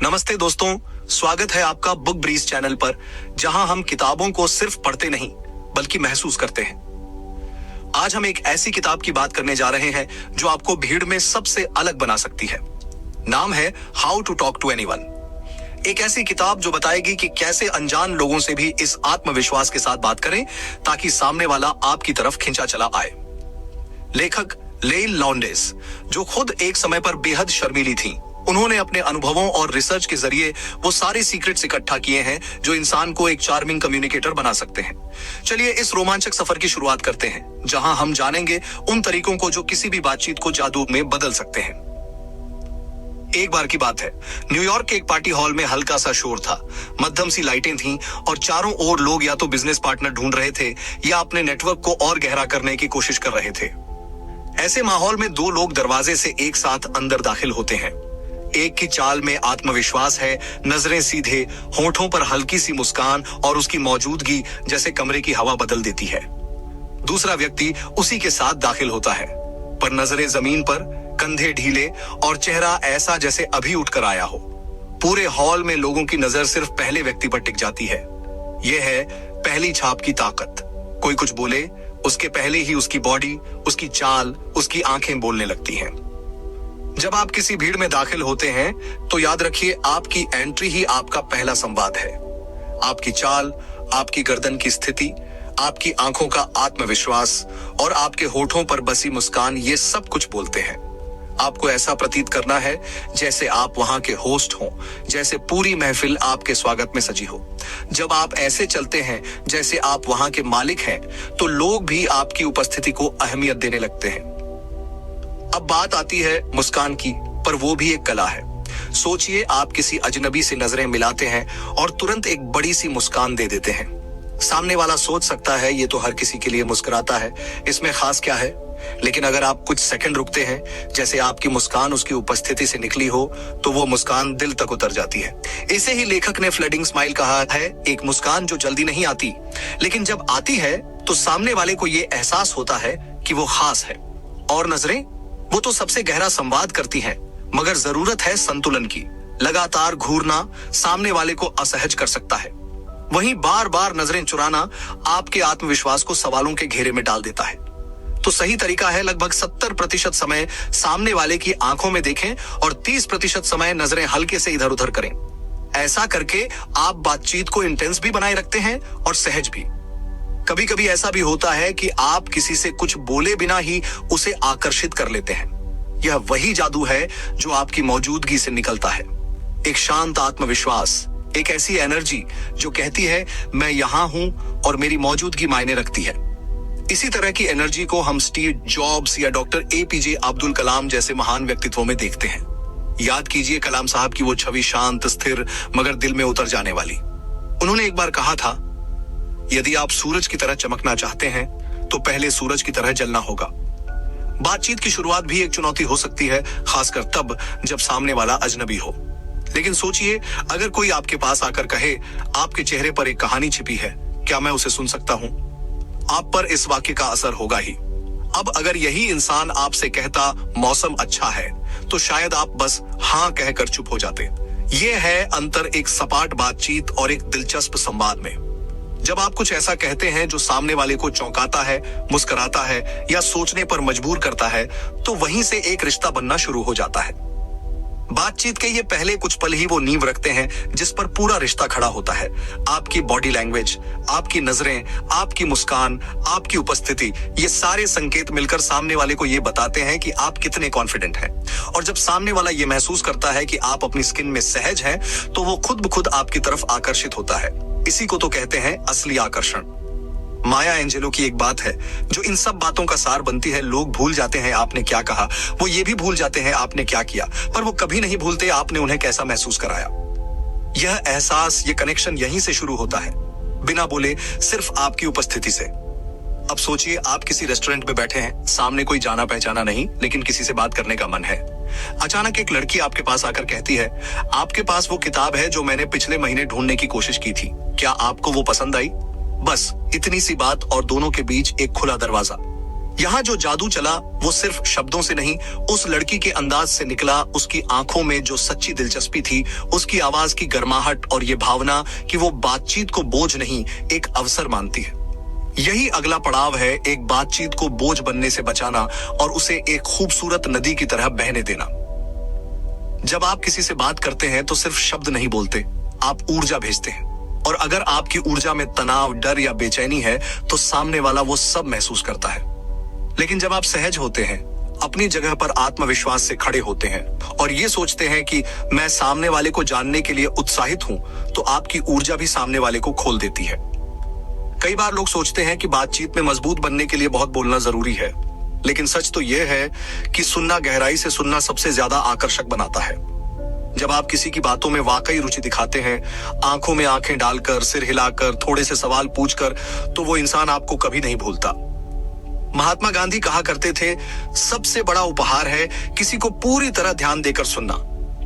नमस्ते दोस्तों, स्वागत है आपका बुक ब्रीज चैनल पर, जहां हम किताबों को सिर्फ पढ़ते नहीं बल्कि महसूस करते हैं। आज हम एक ऐसी किताब की बात करने जा रहे हैं जो आपको भीड़ में सबसे अलग बना सकती है। नाम है how to talk to anyone. एक ऐसी किताब जो बताएगी कि कैसे अनजान लोगों से भी इस आत्मविश्वास के साथ बात करें ताकि सामने वाला आपकी तरफ खिंचा चला आए। लेखक लेइल लॉन्डेस, जो खुद एक समय पर बेहद शर्मीली थी, उन्होंने अपने अनुभवों और रिसर्च के जरिए वो सारे सीक्रेट्स इकट्ठा किए हैं जो इंसान को एक चार्मिंग कम्युनिकेटर बना सकते हैं। चलिए इस रोमांचक सफर की शुरुआत करते हैं, जहां हम जानेंगे उन तरीकों को जो किसी भी बातचीत को जादू में बदल सकते हैं। एक बार की बात है, न्यूयॉर्क के एक पार्टी हॉल में हल्का सा शोर था। मध्यम सी लाइटें थीं और चारों ओर लोग या तो बिजनेस पार्टनर ढूंढ रहे थे या अपने नेटवर्क को और गहरा करने की कोशिश कर रहे थे। ऐसे माहौल में दो लोग दरवाजे से एक साथ अंदर दाखिल होते हैं। एक की चाल में आत्मविश्वास है, नजरें सीधे, होठों पर हल्की सी मुस्कान और उसकी मौजूदगी जैसे कमरे की हवा बदल देती है। दूसरा व्यक्ति उसी के साथ दाखिल होता है, पर नजरें जमीन पर, कंधे ढीले और चेहरा ऐसा जैसे अभी उठकर आया हो। पूरे हॉल में लोगों की नजर सिर्फ पहले व्यक्ति पर टिक जाती है। यह है पहली छाप की ताकत। कोई कुछ बोले, उसके पहले ही उसकी बॉडी, उसकी चाल, उसकी आंखें बोलने लगती हैं। जब आप किसी भीड़ में दाखिल होते हैं तो याद रखिए, आपकी एंट्री ही आपका पहला संवाद है। आपकी चाल, आपकी गर्दन की स्थिति, आपकी आंखों का आत्मविश्वास और आपके होठों पर बसी मुस्कान, ये सब कुछ बोलते हैं। आपको ऐसा प्रतीत करना है जैसे आप वहां के होस्ट हों, जैसे पूरी महफिल आपके स्वागत में सजी हो। जब आप ऐसे चलते हैं जैसे आप वहां के मालिक हैं, तो लोग भी आपकी उपस्थिति को अहमियत देने लगते हैं। अब बात आती है मुस्कान की, पर वो भी एक कला है। सोचिए, आप किसी अजनबी से नजरें मिलाते हैं और तुरंत एक बड़ी सी मुस्कान दे देते हैं। सामने वाला सोच सकता है ये तो हर किसी के लिए मुस्कुराता है, इसमें खास क्या है। लेकिन अगर आप कुछ सेकंड रुकते हैं, जैसे आपकी मुस्कान उसकी उपस्थिति से निकली हो, तो वो मुस्कान दिल तक उतर जाती है। इसे ही लेखक ने फ्लडिंग स्माइल कहा है, एक मुस्कान जो जल्दी नहीं आती, लेकिन जब आती है तो सामने वाले को ये एहसास होता है कि वो खास है। और नजरें, वो तो सबसे गहरा संवाद करती हैं, मगर जरूरत है संतुलन की। लगातार घूरना सामने वाले को असहज कर सकता है, वहीं बार बार नजरें चुराना आपके आत्मविश्वास को सवालों के घेरे में डाल देता है। तो सही तरीका है, लगभग 70% समय सामने वाले की आंखों में देखें और 30% समय नजरें हल्के से इधर उधर करें। ऐसा करके आप बातचीत को इंटेंस भी बनाए रखते हैं और सहज भी। कभी कभी ऐसा भी होता है कि आप किसी से कुछ बोले बिना ही उसे आकर्षित कर लेते हैं। यह वही जादू है जो आपकी मौजूदगी से निकलता है। एक शांत आत्मविश्वास, एक ऐसी एनर्जी जो कहती है मैं यहां हूं और मेरी मौजूदगी मायने रखती है। इसी तरह की एनर्जी को हम स्टीव जॉब्स या डॉक्टर एपीजे अब्दुल कलाम जैसे महान व्यक्तित्वों में देखते हैं। याद कीजिए कलाम साहब की वो छवि, शांत, स्थिर, मगर दिल में उतर जाने वाली। उन्होंने एक बार कहा था, यदि आप सूरज की तरह चमकना चाहते हैं तो पहले सूरज की तरह जलना होगा। बातचीत की शुरुआत भी एक चुनौती हो सकती है, खासकर तब जब सामने वाला अजनबी हो। लेकिन सोचिए, अगर कोई आपके पास आकर कहे, आपके चेहरे पर एक कहानी छिपी है, क्या मैं उसे सुन सकता हूं? आप पर इस वाक्य का असर होगा ही। अब अगर यही इंसान आपसे कहता मौसम अच्छा है, तो शायद आप बस हाँ कहकर चुप हो जाते। यह है अंतर एक सपाट बातचीत और एक दिलचस्प संवाद में। जब आप कुछ ऐसा कहते हैं जो सामने वाले को चौंकाता है, मुस्कुराता है या सोचने पर मजबूर करता है, तो वहीं से एक रिश्ता बनना शुरू हो जाता है। बातचीत के ये पहले कुछ पल ही वो नींव रखते हैं जिस पर पूरा रिश्ता खड़ा होता है। आपकी बॉडी लैंग्वेज, आपकी नजरें, आपकी मुस्कान, आपकी उपस्थिति, ये सारे संकेत मिलकर सामने वाले को ये बताते हैं कि आप कितने कॉन्फिडेंट हैं। और जब सामने वाला ये महसूस करता है कि आप अपनी स्किन में सहज हैं, तो वो खुद ब खुद आपकी तरफ आकर्षित होता है। इसी को तो कहते हैं असली आकर्षण। माया एंजेलो की एक बात है जो इन सब बातों का सार बनती है। लोग भूल जाते हैं आपने क्या कहा, वो ये भी भूल जाते हैं आपने क्या किया, पर वो कभी नहीं भूलते आपने उन्हें कैसा महसूस कराया। यह एहसास, ये कनेक्शन यहीं से शुरू होता है, बिना बोले, सिर्फ आपकी उपस्थिति से। अब सोचिए, आप किसी रेस्टोरेंट में बैठे हैं, सामने कोई जाना पहचाना नहीं, लेकिन किसी से बात करने का मन है। अचानक एक लड़की आपके पास आकर कहती है, आपके पास वो किताब है जो मैंने पिछले महीने ढूंढने की कोशिश की थी, क्या आपको वो पसंद आई? बस इतनी सी बात और दोनों के बीच एक खुला दरवाजा। यहाँ जो जादू चला वो सिर्फ शब्दों से नहीं, उस लड़की के अंदाज से निकला, उसकी आंखों में जो सच्ची दिलचस्पी थी, उसकी आवाज की गर्माहट और ये भावना कि वो बातचीत को बोझ नहीं एक अवसर मानती है। यही अगला पड़ाव है, एक बातचीत को बोझ बनने से बचाना और उसे एक खूबसूरत नदी की तरह बहने देना। जब आप किसी से बात करते हैं तो सिर्फ शब्द नहीं बोलते, आप ऊर्जा भेजते हैं। और अगर आपकी ऊर्जा में तनाव, डर या बेचैनी है तो सामने वाला वो सब महसूस करता है। लेकिन जब आप सहज होते हैं, अपनी जगह पर आत्मविश्वास से खड़े होते हैं और ये सोचते हैं कि मैं सामने वाले को जानने के लिए उत्साहित हूं, तो आपकी ऊर्जा भी सामने वाले को खोल देती है। कई बार लोग सोचते हैं कि बातचीत में मजबूत बनने के लिए बहुत बोलना जरूरी है, लेकिन सच तो यह है कि सुनना, गहराई से सुनना सबसे ज्यादा आकर्षक बनाता है। जब आप किसी की बातों में वाकई रुचि दिखाते हैं, आंखों में आंखें डालकर, सिर हिलाकर, थोड़े से सवाल पूछकर, तो वो इंसान आपको कभी नहीं भूलता। महात्मा गांधी कहा करते थे, सबसे बड़ा उपहार है किसी को पूरी तरह ध्यान देकर सुनना।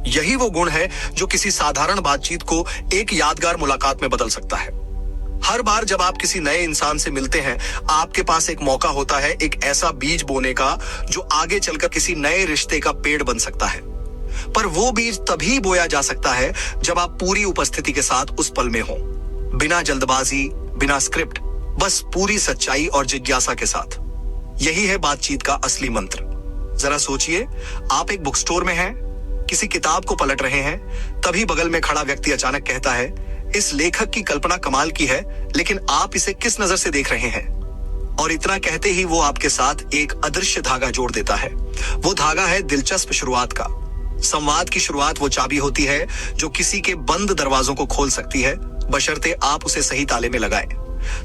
यही वो गुण है जो किसी साधारण बातचीत को एक यादगार मुलाकात में बदल सकता है। हर बार जब आप किसी नए इंसान से मिलते हैं, आपके पास एक मौका होता है एक ऐसा बीज बोने का जो आगे चलकर किसी नए रिश्ते का पेड़ बन सकता है। पर वो बीज तभी बोया जा सकता है जब आप पूरी उपस्थिति के साथ उस पल में हो, बिना जल्दबाजी, बिना स्क्रिप्ट, बस पूरी सच्चाई और जिज्ञासा के साथ। यही है बातचीत का असली मंत्र। जरा सोचिए, आप एक बुक स्टोर में हैं, किसी किताब को पलट रहे हैं, तभी बगल में खड़ा व्यक्ति अचानक कहता है, इस लेखक की कल्पना कमाल की है, लेकिन आप इसे किस नजर से देख रहे हैं? और इतना कहते ही वो आपके साथ एक अदृश्य धागा जोड़ देता है। वो धागा है दिलचस्प शुरुआत का। संवाद की शुरुआत वो चाबी होती है जो किसी के बंद दरवाजों को खोल सकती है, बशर्ते आप उसे सही ताले में लगाएं।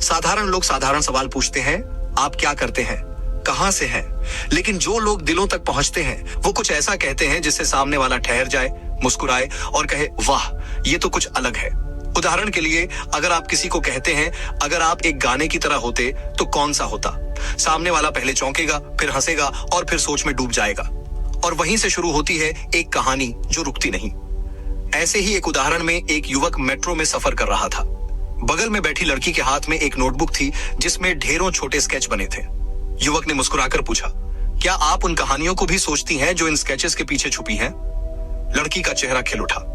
साधारण लोग साधारण सवाल पूछते हैं, आप क्या करते हैं, कहां से हैं? लेकिन जो लोग दिलों तक पहुंचते हैं, वो कुछ ऐसा कहते हैं जिससे सामने वाला ठहर जाए, मुस्कुराए और कहे, वाह, ये तो कुछ अलग है। उदाहरण के लिए, अगर आप किसी को कहते हैं, अगर आप एक गाने की तरह होते तो कौन सा होता? सामने वाला पहले चौंकेगा, फिर हंसेगा और फिर सोच में डूब जाएगा। और वहीं से शुरू होती है एक कहानी जो रुकती नहीं। ऐसे ही एक उदाहरण में एक युवक मेट्रो में सफर कर रहा था। बगल में बैठी लड़की के हाथ में एक नोटबुक थी जिसमें ढेरों छोटे स्केच बने थे। युवक ने मुस्कुराकर पूछा, क्या आप उन कहानियों को भी सोचती हैं जो इन स्केचेस के पीछे छुपी हैं? लड़की का चेहरा खिल उठा।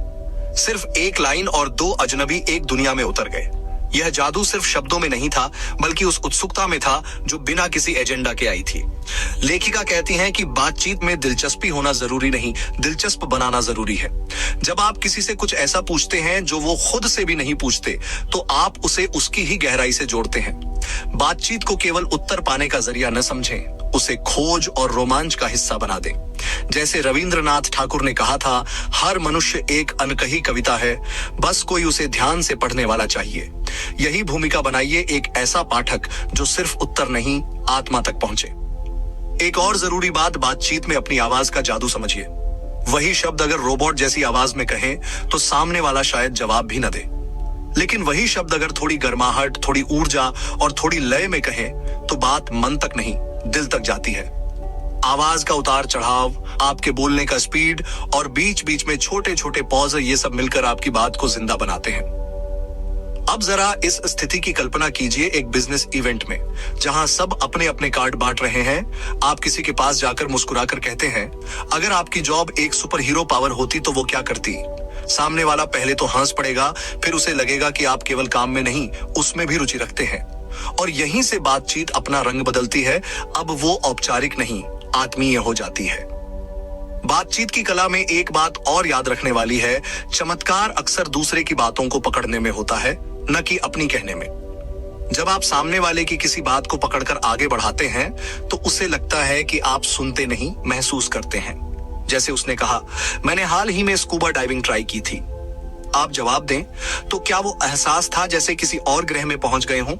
सिर्फ एक लाइन और दो अजनबी एक दुनिया में उतर गए। यह जादू सिर्फ शब्दों में नहीं था, बल्कि उस उत्सुकता में था जो बिना किसी एजेंडा के आई थी। लेखिका कहती हैं कि बातचीत में दिलचस्पी होना जरूरी नहीं, दिलचस्प बनाना जरूरी है। जब आप किसी से कुछ ऐसा पूछते हैं जो वो खुद से भी नहीं पूछते, तो आप उसे उसकी ही गहराई से जोड़ते हैं। बातचीत को केवल उत्तर पाने का जरिया न समझें, उसे खोज और रोमांच का हिस्सा बना दें। जैसे रविंद्रनाथ ठाकुर ने कहा था, हर मनुष्य एक अनकही कविता है, बस कोई उसे ध्यान से पढ़ने वाला चाहिए। यही भूमिका बनाइए एक ऐसा पाठक जो सिर्फ उत्तर नहीं, आत्मा तक पहुंचे। एक और जरूरी बात, बातचीत में अपनी आवाज का जादू समझिए। वही शब्द अगर रोबोट जैसी आवाज में कहें तो सामने वाला शायद जवाब भी न दे, लेकिन वही शब्द अगर थोड़ी गर्माहट, थोड़ी ऊर्जा और थोड़ी लय में कहें तो बात मन तक नहीं, दिल तक जाती है। आवाज का उतार चढ़ाव, आपके बोलने का स्पीड और बीच बीच में छोटे छोटे पॉज, ये सब मिलकर आपकी बात को जिंदा बनाते हैं। अब जरा इस स्थिति की कल्पना कीजिए एक बिजनेस इवेंट में, जहां सब अपने अपने कार्ड बांट रहे हैं। आप किसी के पास जाकर मुस्कुराकर कहते हैं, अगर आपकी जॉब एक सुपर हीरो पावर होती तो वो क्या करती? सामने वाला पहले तो हंस पड़ेगा, फिर उसे लगेगा कि आप केवल काम में नहीं, उसमें भी रुचि रखते हैं। और यहीं से बातचीत अपना रंग बदलती है। अब वो औपचारिक नहीं, आत्मीय हो जाती है। बातचीत की कला में एक बात और याद रखने वाली है, चमत्कार अक्सर दूसरे की बातों को पकड़ने में होता है, न कि अपनी कहने में। जब आप सामने वाले की किसी बात को पकड़कर आगे बढ़ाते हैं तो उसे लगता है कि आप सुनते नहीं, महसूस करते हैं। जैसे उसने कहा, मैंने हाल ही में स्कूबा डाइविंग ट्राई की थी। आप जवाब दें तो क्या वो एहसास था जैसे किसी और ग्रह में पहुंच गए हों?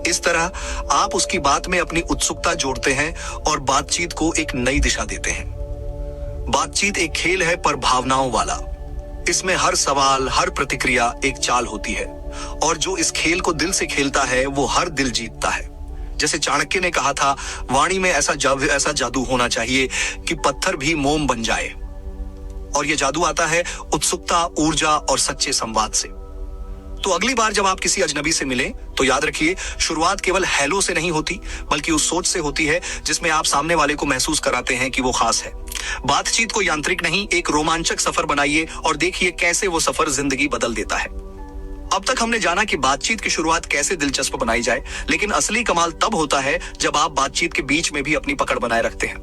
इस तरह आप उसकी बात में अपनी उत्सुकता जोड़ते हैं और बातचीत को एक नई दिशा देते हैं। बातचीत एक खेल है, पर भावनाओं वाला। इसमें हर सवाल, हर प्रतिक्रिया एक चाल होती है, और जो इस खेल को दिल से खेलता है वो हर दिल जीतता है। जैसे चाणक्य ने कहा था, वाणी में ऐसा जादू होना चाहिए कि पत्थर भी मोम बन जाए। और ये जादू आता है उत्सुकता, ऊर्जा और सच्चे संवाद से। तो अगली बार जब आप किसी अजनबी से मिलें तो याद रखिए, शुरुआत केवल हेलो से नहीं होती, बल्कि उस सोच से होती है जिसमें आप सामने वाले को महसूस कराते हैं कि वो खास है। बातचीत को यांत्रिक नहीं, एक रोमांचक सफर बनाइए और देखिए कैसे वो सफर जिंदगी बदल देता है। अब तक हमने जाना कि बातचीत की शुरुआत कैसे दिलचस्प बनाई जाए, लेकिन असली कमाल तब होता है जब आप बातचीत के बीच में भी अपनी पकड़ बनाए रखते हैं।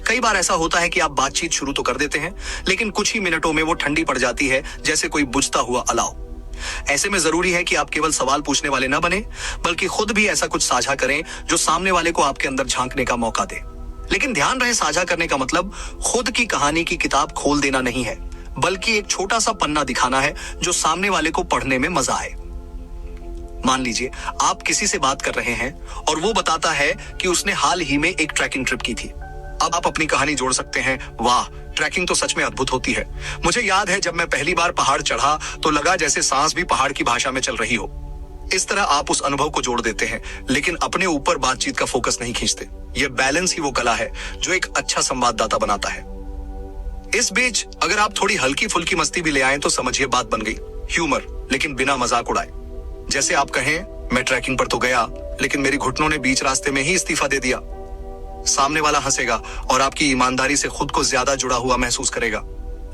कई बार ऐसा होता है कि आप बातचीत शुरू तो कर देते हैं, लेकिन कुछ ही मिनटों में वो ठंडी पड़ जाती है, जैसे कोई बुझता हुआ अलाव। ऐसे में जरूरी है कि आप केवल सवाल पूछने वाले न बने, बल्कि खुद भी ऐसा कुछ साझा करें जो सामने वाले को आपके अंदर झांकने का मौका दे। लेकिन ध्यान रहे, साझा करने का मतलब खुद की कहानी की किताब खोल देना नहीं है, बल्कि एक छोटा सा पन्ना दिखाना है जो सामने वाले को पढ़ने में मजा आए। मान लीजिए आप किसी से बात कर रहे हैं और वो बताता है कि उसने हाल ही में एक ट्रैकिंग ट्रिप की थी। अब आप अपनी कहानी जोड़ सकते हैं, वाह, ट्रैकिंग तो सच में अद्भुत होती है। मुझे याद है जब मैं पहली बार पहाड़ चढ़ा तो लगा जैसे सांस भी पहाड़ की भाषा में चल रही हो। इस तरह आप उस अनुभव को जोड़ देते हैं, लेकिन अपने ऊपर बातचीत का फोकस नहीं खींचते। यह बैलेंस ही वो कला है जो एक अच्छा संवाददाता बनाता है। इस बीच अगर आप थोड़ी हल्की फुल्की मस्ती भी ले आए तो समझिए बात बन गई। ह्यूमर, लेकिन बिना मजाक उड़ाए। जैसे आप कहें, मैं ट्रैकिंग पर तो गया, लेकिन मेरी घुटनों ने बीच रास्ते में ही इस्तीफा दे दिया। सामने वाला हंसेगा और आपकी ईमानदारी से खुद को ज्यादा जुड़ा हुआ महसूस करेगा।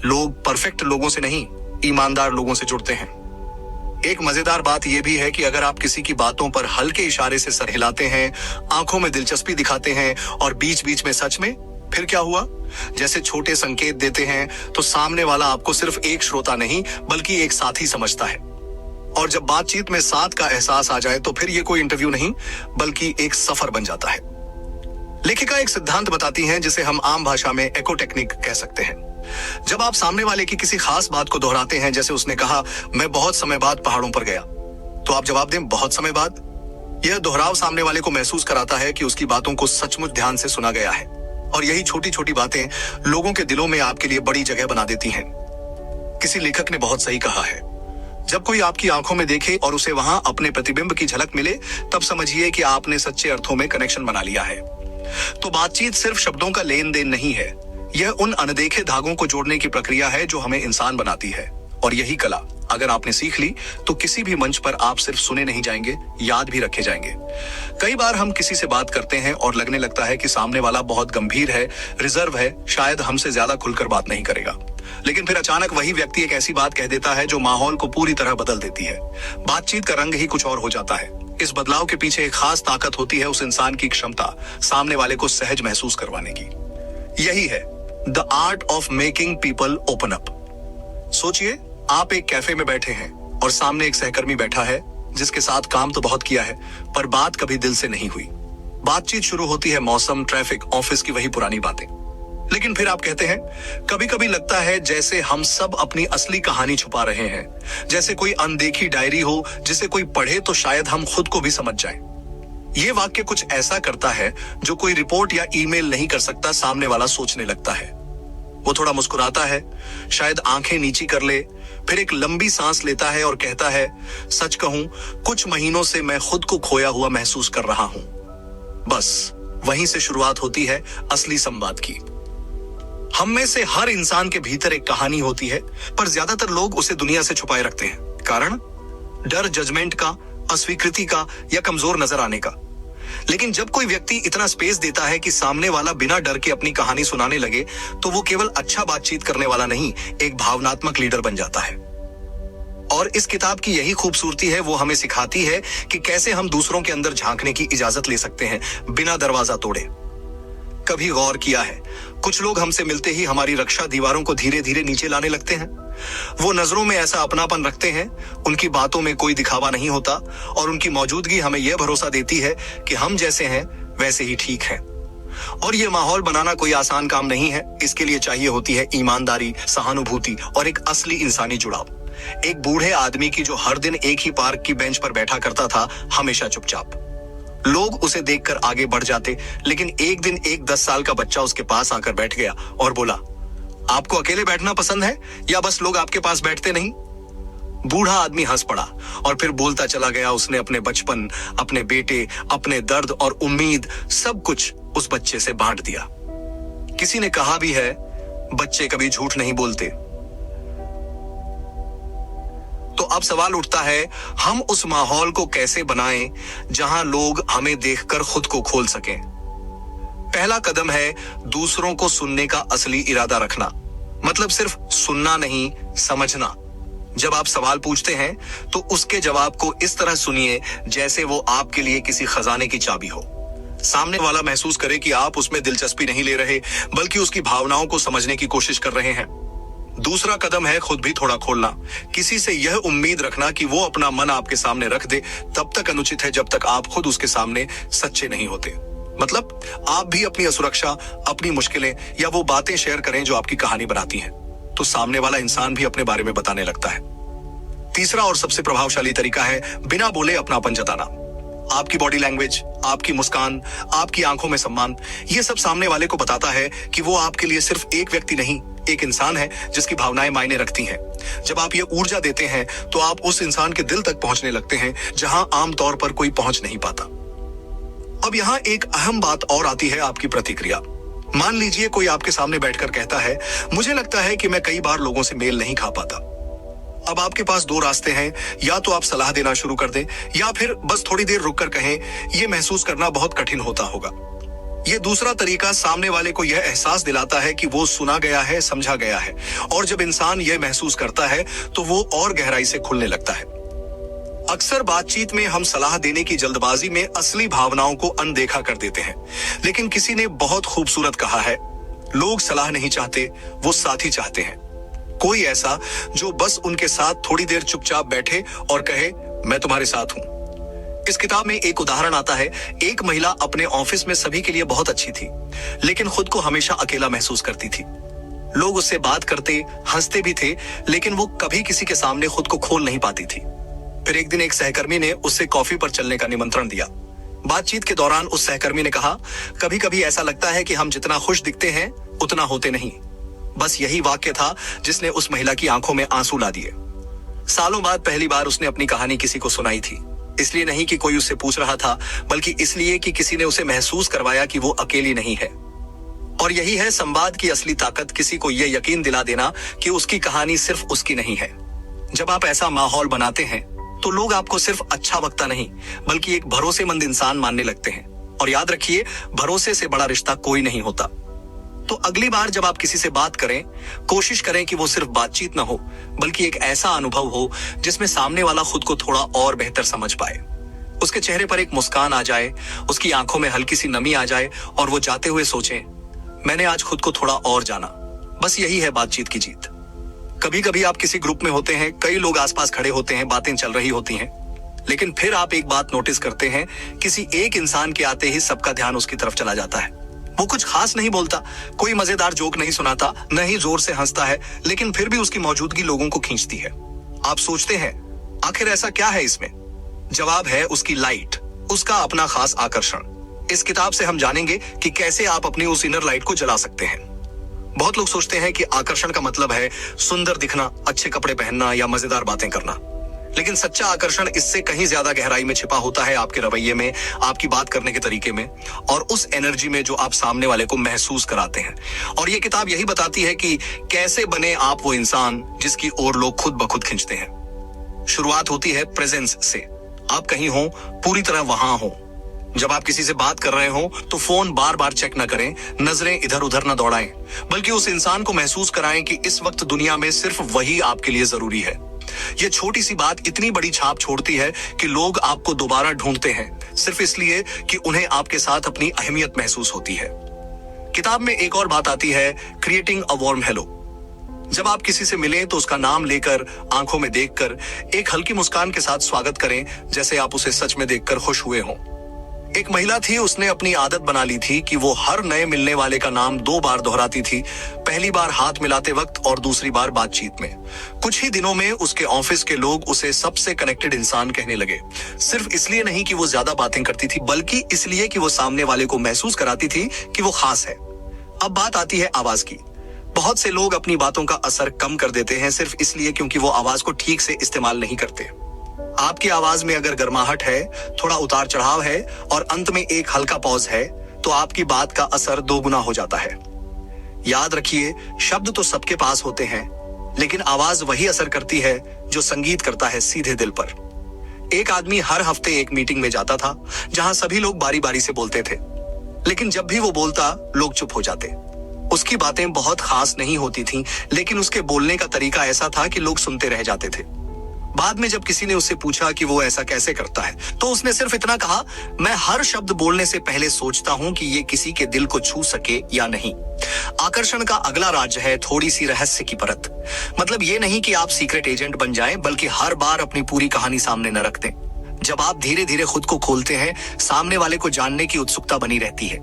लोग परफेक्ट लोगों से नहीं, ईमानदार लोगों से जुड़ते हैं। एक मजेदार बात यह भी है कि अगर आप किसी की बातों पर हल्के इशारे से सर हिलाते हैं, आंखों में दिलचस्पी दिखाते हैं और बीच बीच में सच में फिर क्या हुआ जैसे छोटे संकेत देते हैं, तो सामने वाला आपको सिर्फ एक श्रोता नहीं बल्कि एक साथी समझता है। और जब बातचीत में साथ का एहसास आ जाए तो फिर ये कोई इंटरव्यू नहीं बल्कि एक सफर बन जाता है। लेखिका एक सिद्धांत बताती हैं जिसे हम आम भाषा में एको टेक्निक कह सकते हैं। जब आप सामने वाले की किसी खास बात को दोहराते हैं, जैसे उसने कहा, मैं बहुत समय बाद पहाड़ों पर गया, तो आप जवाब दें, बहुत समय बाद। यह दोहराव सामने वाले को महसूस कराता है कि उसकी बातों को सचमुच ध्यान से सुना गया है। और यही छोटी छोटी बातें लोगों के दिलों में आपके लिए बड़ी जगह बना देती हैं। किसी लेखक ने बहुत सही कहा है, जब कोई आपकी आंखों में देखे और उसे वहां अपने प्रतिबिंब की झलक मिले, तब समझिए कि आपने सच्चे अर्थों में कनेक्शन बना लिया है। तो बातचीत सिर्फ शब्दों का लेन देन नहीं है, यह उन अनदेखे धागों को जोड़ने की प्रक्रिया है जो हमें इंसान बनाती है। और यही कला अगर आपने सीख ली तो किसी भी मंच पर आप सिर्फ सुने नहीं जाएंगे, याद भी रखे जाएंगे। कई बार हम किसी से बात करते हैं और लगने लगता है कि सामने वाला बहुत गंभीर है, रिजर्व है, शायद हमसे ज्यादा खुलकर बात नहीं करेगा। लेकिन फिर अचानक वही व्यक्ति एक ऐसी बात कह देता है जो माहौल को पूरी तरह बदल देती है। बातचीत का रंग ही कुछ और हो जाता है। इस बदलाव के पीछे एक खास ताकत होती है, उस इंसान की क्षमता सामने वाले को सहज महसूस करवाने की। यही है the art of making people open up. सोचिए, आप एक कैफे में बैठे हैं और सामने एक सहकर्मी बैठा है जिसके साथ काम तो बहुत किया है, पर बात कभी दिल से नहीं हुई। बातचीत शुरू होती है मौसम, ट्रैफिक, ऑफिस की वही पुरानी बातें। लेकिन फिर आप कहते हैं, कभी कभी लगता है जैसे हम सब अपनी असली कहानी छुपा रहे हैं, जैसे कोई अनदेखी डायरी हो जिसे कोई पढ़े तो शायद हम खुद को भी समझ जाएं। ये वाक्य कुछ ऐसा करता है जो कोई रिपोर्ट या ईमेल नहीं कर सकता। सामने वाला सोचने लगता है, वो थोड़ा मुस्कुराता है, शायद आंखें नीची कर ले, फिर एक लंबी सांस लेता है और कहता है, सच कहूं, कुछ महीनों से मैं खुद को खोया हुआ महसूस कर रहा हूं। बस वहीं से शुरुआत होती है असली संवाद की। हम में से हर इंसान के भीतर एक कहानी होती है, पर ज्यादातर लोग उसे दुनिया से छुपाए रखते हैं। कारण? डर जजमेंट का, अस्वीकृति का या कमजोर नजर आने का। लेकिन जब कोई व्यक्ति इतना स्पेस देता है कि सामने वाला बिना डर के अपनी कहानी सुनाने लगे, तो वो केवल अच्छा बातचीत करने वाला नहीं, एक भावनात्मक लीडर बन जाता है। और इस किताब की यही खूबसूरती है, वो हमें सिखाती है कि कैसे हम दूसरों के अंदर झांकने की इजाजत ले सकते हैं बिना दरवाजा तोड़े। कभी गौर किया है, कुछ लोग हमसे मिलते ही हमारी रक्षा दीवारों को धीरे धीरे नीचे लाने लगते हैं। वो नजरों में ऐसा अपनापन रखते हैं, उनकी बातों में कोई दिखावा नहीं होता और उनकी मौजूदगी हमें यह भरोसा देती है कि हम जैसे हैं वैसे ही ठीक हैं। और ये माहौल बनाना कोई आसान काम नहीं है। इसके लिए चाहिए होती है ईमानदारी, सहानुभूति और एक असली इंसानी जुड़ाव। एक बूढ़े आदमी की जो हर दिन एक ही पार्क की बेंच पर बैठा करता था, हमेशा चुपचाप। लोग उसे देखकर आगे बढ़ जाते, लेकिन एक दिन एक 10 साल का बच्चा उसके पास आकर बैठ गया और बोला, आपको अकेले बैठना पसंद है या बस लोग आपके पास बैठते नहीं? बूढ़ा आदमी हंस पड़ा और फिर बोलता चला गया। उसने अपने बचपन, अपने बेटे, अपने दर्द और उम्मीद सब कुछ उस बच्चे से बांट दिया। किसी ने कहा भी है, बच्चे कभी झूठ नहीं बोलते। तो अब सवाल उठता है, हम उस माहौल को कैसे बनाएं जहां लोग हमें देखकर खुद को खोल सकें। पहला कदम है दूसरों को सुनने का असली इरादा रखना। मतलब सिर्फ सुनना नहीं, समझना। जब आप सवाल पूछते हैं तो उसके जवाब को इस तरह सुनिए जैसे वो आपके लिए किसी खजाने की चाबी हो। सामने वाला महसूस करे कि आप उसमें दिलचस्पी नहीं ले रहे, बल्कि उसकी भावनाओं को समझने की कोशिश कर रहे हैं। दूसरा कदम है खुद भी थोड़ा खोलना। किसी से यह उम्मीद रखना कि वो अपना मन आपके सामने रख दे तब तक अनुचित है जब तक आप खुद उसके सामने सच्चे नहीं होते। मतलब आप भी अपनी असुरक्षा, अपनी मुश्किलें या वो बातें शेयर करें जो आपकी कहानी बनाती हैं, तो सामने वाला इंसान भी अपने बारे में बताने लगता है। तीसरा और सबसे प्रभावशाली तरीका है बिना बोले अपनापन जताना। आपकी बॉडी लैंग्वेज, आपकी मुस्कान, आपकी आंखों में सम्मान, ये सब सामने वाले को बताता है कि वो आपके लिए सिर्फ एक व्यक्ति नहीं, एक इंसान है जिसकी भावनाएं मायने रखती हैं। जब आप ये ऊर्जा देते हैं तो आप उस इंसान के दिल तक पहुंचने लगते हैं जहां आमतौर पर कोई पहुंच नहीं पाता। अब यहाँ एक अहम बात और आती है, आपकी प्रतिक्रिया। मान लीजिए कोई आपके सामने बैठकर कहता है, मुझे लगता है कि मैं कई बार लोगों से मेल नहीं खा पाता। अब आपके पास दो रास्ते हैं, या तो आप सलाह देना शुरू कर दें या फिर बस थोड़ी देर रुककर कहें, यह महसूस करना बहुत कठिन होता होगा। यह दूसरा तरीका सामने वाले को यह एहसास दिलाता है कि वो सुना गया है, समझा गया है, और जब इंसान यह महसूस करता है तो वो और गहराई से खुलने लगता है। अक्सर बातचीत में हम सलाह देने की जल्दबाजी में असली भावनाओं को अनदेखा कर देते हैं। लेकिन किसी ने बहुत खूबसूरत कहा है, लोग सलाह नहीं चाहते, वो साथी चाहते हैं। कोई ऐसा जो बस उनके साथ थोड़ी देर चुपचाप बैठे और कहे, मैं तुम्हारे साथ हूं। इस किताब में एक उदाहरण आता है। एक महिला अपने ऑफिस में सभी के लिए बहुत अच्छी थी, लेकिन खुद को हमेशा अकेला महसूस करती थी। लोग उससे बात करते, हंसते भी थे, लेकिन वो कभी किसी के सामने खुद को खोल नहीं पाती थी। फिर एक दिन एक सहकर्मी ने उससे कॉफी पर चलने का निमंत्रण दिया। बातचीत के दौरान उस सहकर्मी ने कहा, कभी कभी ऐसा लगता है कि हम जितना खुश दिखते हैं उतना होते नहीं। बस यही वाक्य था जिसने उस महिला की आंखों में आंसू ला दिए। सालों बाद पहली बार उसने अपनी कहानी किसी को सुनाई थी। इसलिए नहीं कि कोई उससे पूछ रहा था, बल्कि इसलिए कि किसी ने उसे महसूस करवाया कि वो अकेली नहीं है। और यही है संवाद की असली ताकत, किसी को यह यकीन दिला देना कि उसकी कहानी सिर्फ उसकी नहीं है। जब आप ऐसा माहौल बनाते हैं तो लोग आपको सिर्फ अच्छा वक्ता नहीं, बल्कि एक भरोसेमंद इंसान मानने लगते हैं। और याद रखिए, भरोसे से बड़ा रिश्ता कोई नहीं होता। तो अगली बार जब आप किसी से बात करें, कोशिश करें कि वो सिर्फ बातचीत ना हो, बल्कि एक ऐसा अनुभव हो जिसमें सामने वाला खुद को थोड़ा और बेहतर समझ पाए। उसके चेहरे पर एक मुस्कान आ जाए, उसकी आंखों में हल्की सी नमी आ जाए, और वो जाते हुए सोचें, मैंने आज खुद को थोड़ा और जाना। बस यही है बातचीत की जीत। कभी कभी आप किसी ग्रुप में होते हैं, कई लोग आसपास खड़े होते हैं, बातें चल रही होती हैं, लेकिन फिर आप एक बात नोटिस करते हैं, किसी एक इंसान के आते ही सबका ध्यान उसकी तरफ चला जाता है। वो कुछ खास नहीं बोलता, कोई मजेदार जोक नहीं सुनाता, न ही जोर से हंसता है, लेकिन फिर भी उसकी मौजूदगी लोगों को खींचती है। आप सोचते हैं, आखिर ऐसा क्या है इसमें? जवाब है उसकी लाइट, उसका अपना खास आकर्षण। इस किताब से हम जानेंगे कि कैसे आप अपनी उस इनर लाइट को जला सकते हैं। बहुत लोग सोचते हैं कि आकर्षण का मतलब है सुंदर दिखना, अच्छे कपड़े पहनना या मजेदार बातें करना, लेकिन सच्चा आकर्षण इससे कहीं ज्यादा गहराई में छिपा होता है, आपके रवैये में, आपकी बात करने के तरीके में, और उस एनर्जी में जो आप सामने वाले को महसूस कराते हैं। और ये किताब यही बताती है कि कैसे बने आप वो इंसान जिसकी ओर लोग खुद ब खुद खींचते हैं। शुरुआत होती है प्रेजेंस से। आप कहीं हो, पूरी तरह वहां हो। जब आप किसी से बात कर रहे हो तो फोन बार बार चेक न करें, नजरें इधर उधर न दौड़ाएं, बल्कि उस इंसान को महसूस कराएं कि इस वक्त दुनिया में सिर्फ वही आपके लिए जरूरी है। यह छोटी सी बात इतनी बड़ी छाप छोड़ती है कि लोग आपको दोबारा ढूंढते हैं, सिर्फ इसलिए कि उन्हें आपके साथ अपनी अहमियत महसूस होती है। किताब में एक और बात आती है, क्रिएटिंग अ वार्म हेलो। जब आप किसी से मिलें तो उसका नाम लेकर, आंखों में देखकर, एक हल्की मुस्कान के साथ स्वागत करें, जैसे आप उसे सच में देखकर खुश हुए हों। एक महिला थी, उसने अपनी आदत बना ली थी कि वो हर नए मिलने वाले का नाम 2 बार दोहराती थी, पहली बार हाथ मिलाते वक्त और दूसरी बार बातचीत में। कुछ ही दिनों में उसके ऑफिस के लोग उसे सबसे कनेक्टेड इंसान कहने लगे। सिर्फ इसलिए नहीं कि वो ज्यादा बातें करती थी, बल्कि इसलिए कि वो सामने वाले को महसूस कराती थी कि वो खास है। अब बात आती है आवाज की। बहुत से लोग अपनी बातों का असर कम कर देते हैं सिर्फ इसलिए क्योंकि वो आवाज को ठीक से इस्तेमाल नहीं करते। आपकी आवाज में अगर गर्माहट है, थोड़ा उतार चढ़ाव है और अंत में एक हल्का पॉज है, तो आपकी बात का असर 2 गुना हो जाता है। याद रखिए, शब्द तो सबके पास होते हैं, लेकिन आवाज वही असर करती है जो संगीत करता है सीधे दिल पर। एक आदमी हर हफ्ते एक मीटिंग में जाता था जहां सभी लोग बारी बारी से बोलते थे, लेकिन जब भी वो बोलता लोग चुप हो जाते। उसकी बातें बहुत खास नहीं होती थीं, लेकिन उसके बोलने का तरीका ऐसा था कि लोग सुनते रह जाते थे। बाद में जब किसी ने उससे पूछा कि वो ऐसा कैसे करता है, तो उसने सिर्फ इतना कहा, मैं हर शब्द बोलने से पहले सोचता हूं कि ये किसी के दिल को छू सके या नहीं। आकर्षण का अगला राज्य है थोड़ी सी रहस्य की परत। मतलब ये नहीं कि आप सीक्रेट एजेंट बन जाएं, बल्कि हर बार अपनी पूरी कहानी सामने न रख दें। जब आप धीरे धीरे खुद को खोलते हैं, सामने वाले को जानने की उत्सुकता बनी रहती है।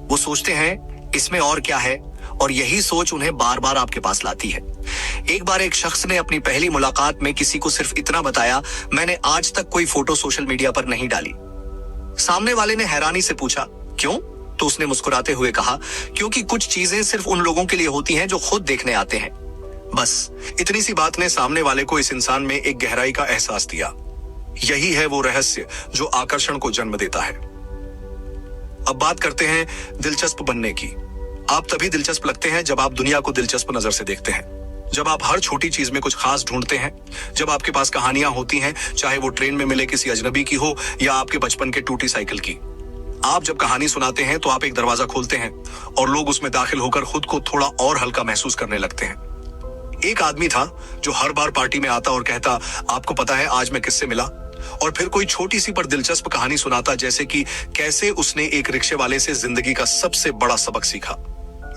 वो सोचते हैं इसमें और क्या है, और यही सोच उन्हें बार बार आपके पास लाती है। एक बार एक शख्स ने अपनी पहली मुलाकात में किसी को सिर्फ इतना बताया, मैंने आज तक कोई फोटो सोशल मीडिया पर नहीं डाली। सामने वाले ने हैरानी से पूछा, क्यों? तो उसने मुस्कुराते हुए कहा, क्योंकि कुछ चीजें सिर्फ उन लोगों के लिए होती हैं जो खुद देखने आते हैं। बस इतनी सी बात ने सामने वाले को इस इंसान में एक गहराई का एहसास दिया। यही है वो रहस्य जो आकर्षण को जन्म देता है। अब बात करते हैं दिलचस्प बनने की। आप तभी दिलचस्प लगते हैं जब आप दुनिया को दिलचस्प नजर से देखते हैं, जब आप हर छोटी चीज में कुछ खास ढूंढते हैं, जब आपके पास कहानियां होती हैं, चाहे वो ट्रेन में मिले किसी अजनबी की हो या आपके बचपन के टूटी साइकिल की। आप जब कहानी सुनाते हैं तो आप एक दरवाजा खोलते हैं और लोग उसमें दाखिल होकर खुद को थोड़ा और हल्का महसूस करने लगते हैं। एक आदमी था जो हर बार पार्टी में आता और कहता, आपको पता है आज मैं किससे मिला, और फिर कोई छोटी सी पर दिलचस्प कहानी सुनाता, जैसे कि कैसे उसने एक रिक्शे वाले से जिंदगी का सबसे बड़ा सबक सीखा।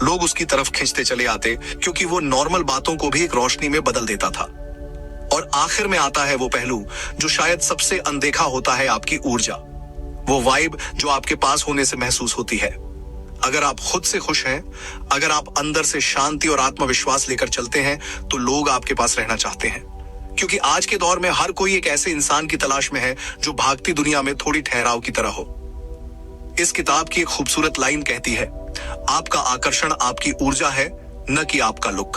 लोग उसकी तरफ खींचते चले आते क्योंकि वो नॉर्मल बातों को भी एक रोशनी में बदल देता था। और आखिर में आता है वो पहलू जो शायद सबसे अनदेखा होता है, आपकी ऊर्जा, वो वाइब जो आपके पास होने से महसूस होती है। अगर आप खुद से खुश हैं, अगर आप अंदर से शांति और आत्मविश्वास लेकर चलते हैं, तो लोग आपके पास रहना चाहते हैं। क्योंकि आज के दौर में हर कोई एक ऐसे इंसान की तलाश में है जो भागती दुनिया में थोड़ी ठहराव की तरह हो। इस किताब की एक खूबसूरत लाइन कहती है, आपका आकर्षण आपकी ऊर्जा है, न कि आपका लुक।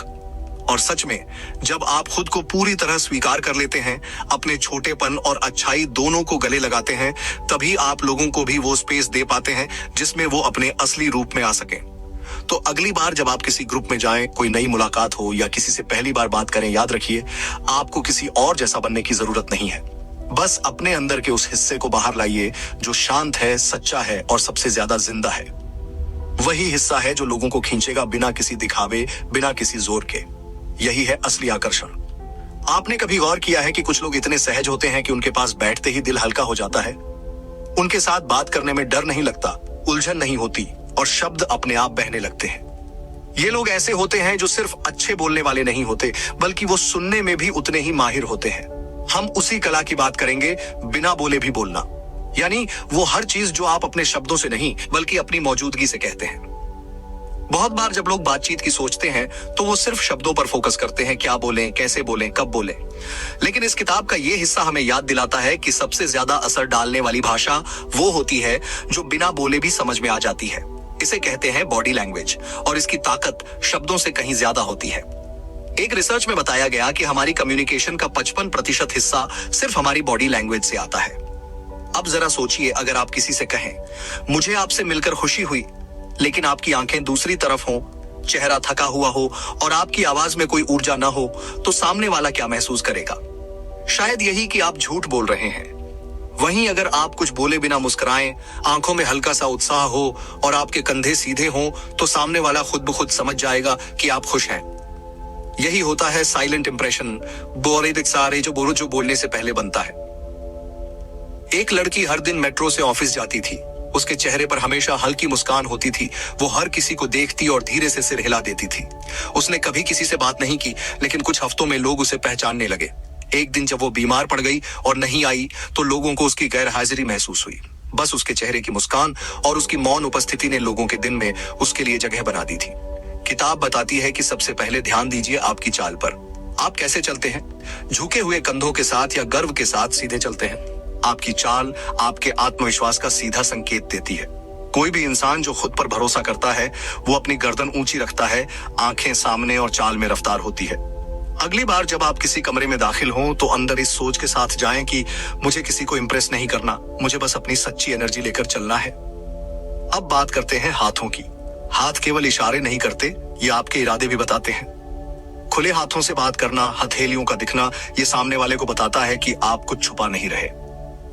और सच में जब आप खुद को पूरी तरह स्वीकार कर लेते हैं, अपने छोटेपन और अच्छाई दोनों को गले लगाते हैं, तभी आप लोगों को भी वो स्पेस दे पाते हैं जिसमें वो अपने असली रूप में आ सकें। तो अगली बार जब आप किसी ग्रुप में जाएं, कोई नई मुलाकात हो या किसी से पहली बार बात करें, याद रखिए आपको किसी और जैसा बनने की जरूरत नहीं है। बस अपने अंदर के उस हिस्से को बाहर लाइए जो शांत है, सच्चा है और सबसे ज्यादा जिंदा है। वही हिस्सा है जो लोगों को खींचेगा बिना किसी दिखावे, बिना किसी जोर के। यही है असली आकर्षण। आपने कभी गौर किया है कि कुछ लोग इतने सहज होते हैं कि उनके पास बैठते ही दिल हल्का हो जाता है। उनके साथ बात करने में डर नहीं लगता, उलझन नहीं होती और शब्द अपने आप बहने लगते हैं। ये लोग ऐसे होते हैं जो सिर्फ अच्छे बोलने वाले नहीं होते, बल्कि वो सुनने में भी उतने ही माहिर होते हैं। हम उसी कला की बात करेंगे, बिना बोले भी बोलना। यानी वो हर चीज जो आप अपने शब्दों से नहीं बल्कि अपनी मौजूदगी से कहते हैं। बहुत बार जब लोग बातचीत की सोचते हैं तो वो सिर्फ शब्दों पर फोकस करते हैं, क्या बोलें, कैसे बोलें, कब बोलें। लेकिन इस किताब का ये हिस्सा हमें याद दिलाता है कि सबसे ज्यादा असर डालने वाली भाषा वो होती है जो बिना बोले भी समझ में आ जाती है। इसे कहते हैं बॉडी लैंग्वेज, और इसकी ताकत शब्दों से कहीं ज्यादा होती है। एक रिसर्च में बताया गया कि हमारी कम्युनिकेशन का 55% हिस्सा सिर्फ हमारी बॉडी लैंग्वेज से आता है। अब जरा सोचिए, अगर आप किसी से कहें, मुझे आपसे मिलकर खुशी हुई, लेकिन आपकी आंखें दूसरी तरफ हों, चेहरा थका हुआ हो और आपकी आवाज में कोई ऊर्जा ना हो, तो सामने वाला क्या महसूस करेगा? शायद यही कि आप झूठ बोल रहे हैं। वहीं अगर आप कुछ बोले बिना मुस्कुराएं, आंखों में हल्का सा उत्साह हो और आपके कंधे सीधे हों, तो सामने वाला खुद ब खुद समझ जाएगा कि आप खुश हैं। यही होता है साइलेंट इंप्रेशन, बोले दिखसारे जो बोलने से पहले बनता है। एक लड़की हर दिन मेट्रो से ऑफिस जाती थी। उसके चेहरे पर हमेशा हल्की मुस्कान होती थी। वो हर किसी को देखती और धीरे से सिर हिला देती थी। उसने कभी किसी से बात नहीं की, लेकिन कुछ हफ्तों में लोग उसे पहचानने लगे। एक दिन जब वो बीमार पड़ गई और नहीं आई, तो लोगों को उसकी गैर हाजिरी महसूस हुई। बस उसके चेहरे की मुस्कान और उसकी मौन उपस्थिति ने लोगों के दिन में उसके लिए जगह बना दी थी। किताब बताती है कि सबसे पहले ध्यान दीजिए आपकी चाल पर। आप कैसे चलते हैं? झुके हुए कंधों के साथ या गर्व के साथ सीधे चलते हैं? आपकी चाल आपके आत्मविश्वास का सीधा संकेत देती है। कोई भी इंसान जो खुद पर भरोसा करता है, वो अपनी गर्दन ऊंची रखता है, आंखें सामने और चाल में रफ्तार होती है। अगली बार जब आप किसी कमरे में दाखिल हों, तो अंदर इस सोच के साथ जाएं कि मुझे किसी को इंप्रेस नहीं करना, मुझे बस अपनी सच्ची एनर्जी लेकर चलना है। अब बात करते हैं हाथों की। हाथ केवल इशारे नहीं करते, ये आपके इरादे भी बताते हैं। खुले हाथों से बात करना, हथेलियों का दिखना, ये सामने वाले को बताता है कि आप कुछ छुपा नहीं रहे।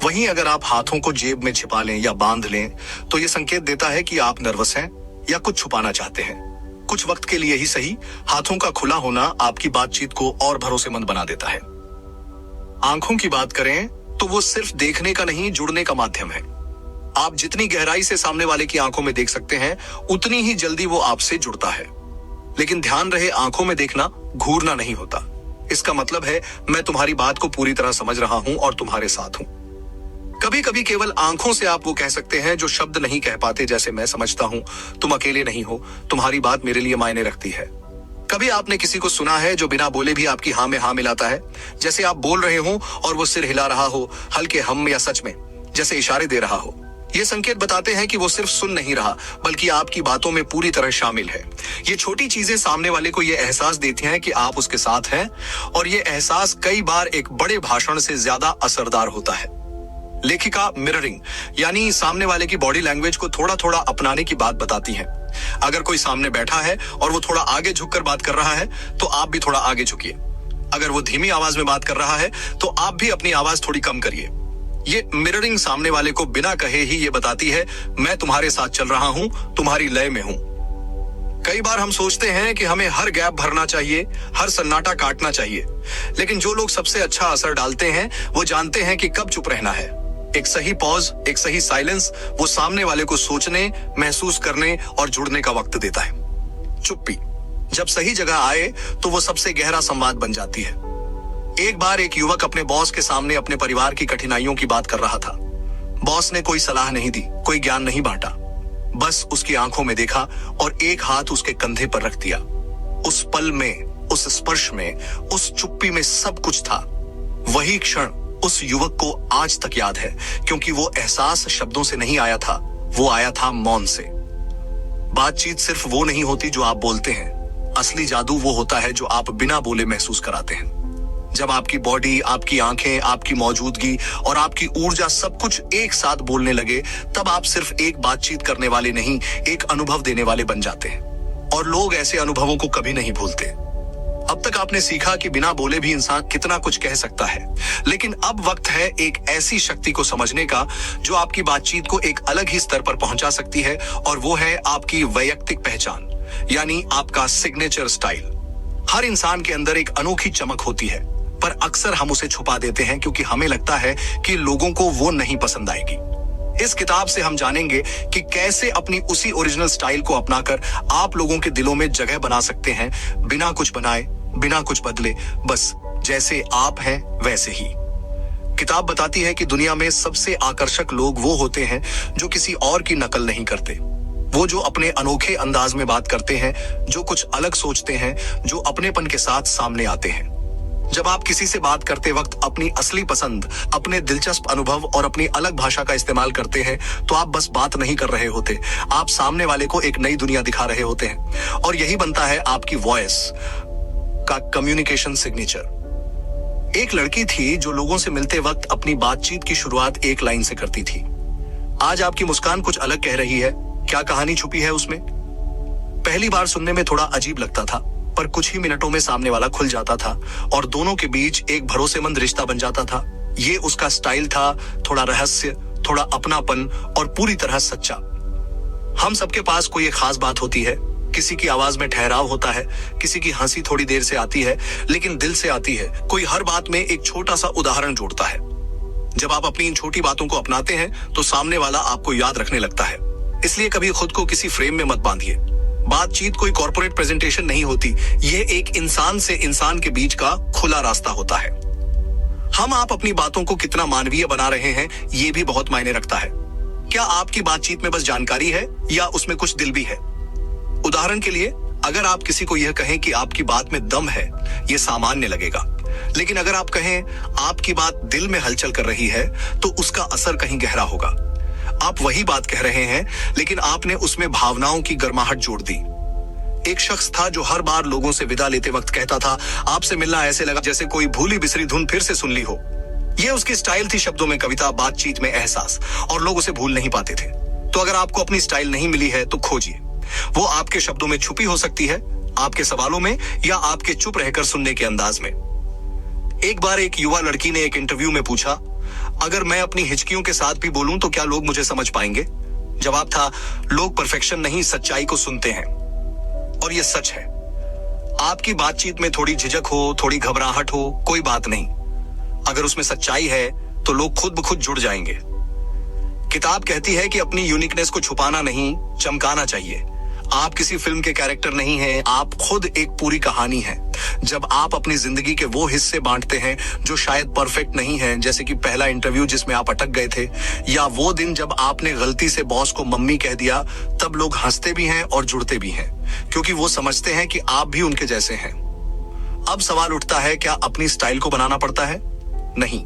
वहीं अगर आप हाथों को जेब में छिपा लें या बांध लें, तो ये संकेत देता है कि आप नर्वस हैं या कुछ छुपाना चाहते हैं। कुछ वक्त के लिए ही सही, हाथों का खुला होना आपकी बातचीत को और भरोसेमंद बना देता है। आंखों की बात करें तो वो सिर्फ देखने का नहीं, जुड़ने का माध्यम है। आप जितनी गहराई से सामने वाले की आंखों में देख सकते हैं, उतनी ही जल्दी वो आपसे जुड़ता है। लेकिन ध्यान रहे, आंखों में देखना घूरना नहीं होता। इसका मतलब है मैं तुम्हारी बात को पूरी तरह समझ रहा हूं और तुम्हारे साथ हूं। कभी कभी केवल आंखों से आप वो कह सकते हैं जो शब्द नहीं कह पाते, जैसे मैं समझता हूं, तुम अकेले नहीं हो, तुम्हारी बात मेरे लिए मायने रखती है। कभी आपने किसी को सुना है जो बिना बोले भी आपकी हाँ में हाँ मिलाता है, जैसे आप बोल रहे हो और वो सिर हिला रहा हो, हल्के हम या सच में जैसे इशारे दे रहा हो। ये संकेत बताते हैं कि वो सिर्फ सुन नहीं रहा, बल्कि आपकी बातों में पूरी तरह शामिल है। ये छोटी चीजें सामने वाले को ये एहसास देती हैं कि आप उसके साथ हैं, और ये एहसास कई बार एक बड़े भाषण से ज्यादा असरदार होता है। लेखिका मिररिंग यानी सामने वाले की बॉडी लैंग्वेज को थोड़ा थोड़ा अपनाने की बात बताती हैं। अगर कोई सामने बैठा है और वो थोड़ा आगे झुककर बात कर रहा है, तो आप भी थोड़ा आगे झुकिए। अगर वो धीमी आवाज में बात कर रहा है, तो आप भी अपनी आवाज थोड़ी कम करिए। ये मिररिंग सामने वाले को बिना कहे ही ये बताती है, मैं तुम्हारे साथ चल रहा हूं, तुम्हारी लय में हूं। कई बार हम सोचते हैं कि हमें हर गैप भरना चाहिए, हर सन्नाटा काटना चाहिए, लेकिन जो लोग सबसे अच्छा असर डालते हैं वो जानते हैं कि कब चुप रहना है। एक सही पॉज, एक सही साइलेंस वो सामने वाले को सोचने, महसूस करने और जुड़ने का वक्त देता है। चुप्पी जब सही जगह आए तो वो सबसे गहरा संवाद बन जाती है। एक बार एक युवक अपने बॉस के सामने अपने परिवार की कठिनाइयों की बात कर रहा था। बॉस ने कोई सलाह नहीं दी, कोई ज्ञान नहीं बांटा, बस उसकी आंखों में देखा और एक हाथ उसके कंधे पर रख दिया। उस पल में, उस स्पर्श में, उस चुप्पी में सब कुछ था। वही क्षण उस युवक को आज तक याद है, क्योंकि वो एहसास शब्दों से नहीं आया था, वो आया था मौन से। बातचीत सिर्फ वो नहीं होती जो आप बोलते हैं, असली जादू वो होता है जो आप बिना बोले महसूस कराते हैं। जब आपकी बॉडी, आपकी आंखें, आपकी मौजूदगी और आपकी ऊर्जा सब कुछ एक साथ बोलने लगे, तब आप सिर्फ एक बातचीत करने वाले नहीं, एक अनुभव देने वाले बन जाते हैं। और लोग ऐसे अनुभवों को कभी नहीं भूलते। अब तक आपने सीखा कि बिना बोले भी इंसान कितना कुछ कह सकता है, लेकिन अब वक्त है एक ऐसी शक्ति को समझने का जो आपकी बातचीत को एक अलग ही स्तर पर पहुंचा सकती है, और वो है आपकी वैयक्तिक पहचान, यानी आपका सिग्नेचर स्टाइल। हर इंसान के अंदर एक अनोखी चमक होती है, पर अक्सर हम उसे छुपा देते हैं क्योंकि हमें लगता है कि लोगों को वो नहीं पसंद आएगी। इस किताब से हम जानेंगे कि कैसे अपनी उसी ओरिजिनल स्टाइल को अपनाकर आप लोगों के दिलों में जगह बना सकते हैं, बिना कुछ बनाए, बिना कुछ बदले, बस जैसे आप हैं वैसे ही। किताब बताती है कि दुनिया में सबसे आकर्षक लोग वो होते हैं जो किसी और की नकल नहीं करते, वो जो अपने अनोखे अंदाज में बात करते हैं, जो कुछ अलग सोचते हैं, जो अपनेपन के साथ सामने आते हैं। जब आप किसी से बात करते वक्त अपनी असली पसंद, अपने दिलचस्प अनुभव और अपनी अलग भाषा का इस्तेमाल करते हैं, तो आप बस बात नहीं कर रहे होते, आप सामने वाले को एक नई दुनिया दिखा रहे होते हैं। और यही बनता है आपकी वॉइस का कम्युनिकेशन सिग्नेचर। एक लड़की थी जो लोगों से मिलते वक्त अपनी बातचीत की शुरुआत एक लाइन से करती थी। आज आपकी मुस्कान कुछ अलग कह रही है, क्या कहानी छुपी है उसमें? पहली बार सुनने में थोड़ा अजीब लगता था, पर कुछ ही मिनटों में सामने वाला खुल जाता था और दोनों के बीच एक भरोसेमंद रिश्ता बन जाता था। ये उसका स्टाइल था, थोड़ा रहस्य, थोड़ा अपनापन और पूरी तरह सच्चा। हम सबके पास कोई एक खास बात होती है, किसी की आवाज में ठहराव होता है, किसी की हंसी थोड़ी देर से आती है लेकिन दिल से आती है। कोई हर बात में एक छोटा सा उदाहरण जोड़ता है। जब आप अपनी इन छोटी बातों को अपनाते हैं तो सामने वाला आपको याद रखने लगता है। इसलिए कभी खुद को किसी फ्रेम में मत बांधिए। बातचीत कोई कॉर्पोरेट प्रेजेंटेशन नहीं होती, ये एक इंसान से इंसान के बीच का खुला रास्ता होता है। हम आप अपनी बातों को कितना मानवीय बना रहे हैं, ये भी बहुत मायने रखता है। क्या आपकी बातचीत में बस जानकारी है या उसमें कुछ दिल भी है? उदाहरण के लिए, अगर आप किसी को यह कहें कि आपकी बात में दम है, यह सामान्य लगेगा, लेकिन अगर आप कहें आपकी बात दिल में हलचल कर रही है, तो उसका असर कहीं गहरा होगा। आप वही बात कह रहे हैं, लेकिन आपने उसमें भावनाओं की गर्माहट जोड़ दी। एक शख्स था जो हर बार लोगों से विदा लेते वक्त कहता था, आपसे मिलना ऐसे लगा जैसे कोई भूली बिसरी धुन फिर से सुन ली हो। यह उसकी स्टाइल थी, शब्दों में कविता, बातचीत में एहसास, और लोग उसे भूल नहीं पाते थे। तो अगर आपको अपनी स्टाइल नहीं मिली है तो खोजिए। वो आपके शब्दों में छुपी हो सकती है, आपके सवालों में या आपके चुप रहकर सुनने के अंदाज में। एक बार एक युवा लड़की ने एक इंटरव्यू में पूछा, अगर मैं अपनी हिचकियों के साथ भी बोलूं तो क्या लोग मुझे समझ पाएंगे? जवाब था, लोग परफेक्शन नहीं सच्चाई को सुनते हैं। और यह सच है। आपकी बातचीत में थोड़ी झिझक हो, थोड़ी घबराहट हो, कोई बात नहीं। अगर उसमें सच्चाई है तो लोग खुद ब खुद जुड़ जाएंगे। किताब कहती है कि अपनी यूनिकनेस को छुपाना नहीं, चमकाना चाहिए। आप किसी फिल्म के कैरेक्टर नहीं हैं, आप खुद एक पूरी कहानी हैं। जब आप अपनी जिंदगी के वो हिस्से बांटते हैं जो शायद परफेक्ट नहीं हैं, जैसे कि पहला इंटरव्यू जिसमें आप अटक गए थे, या वो दिन जब आपने गलती से बॉस को मम्मी कह दिया, तब लोग हंसते भी हैं और जुड़ते भी हैं, क्योंकि वो समझते हैं कि आप भी उनके जैसे हैं। अब सवाल उठता है, क्या अपनी स्टाइल को बनाना पड़ता है? नहीं,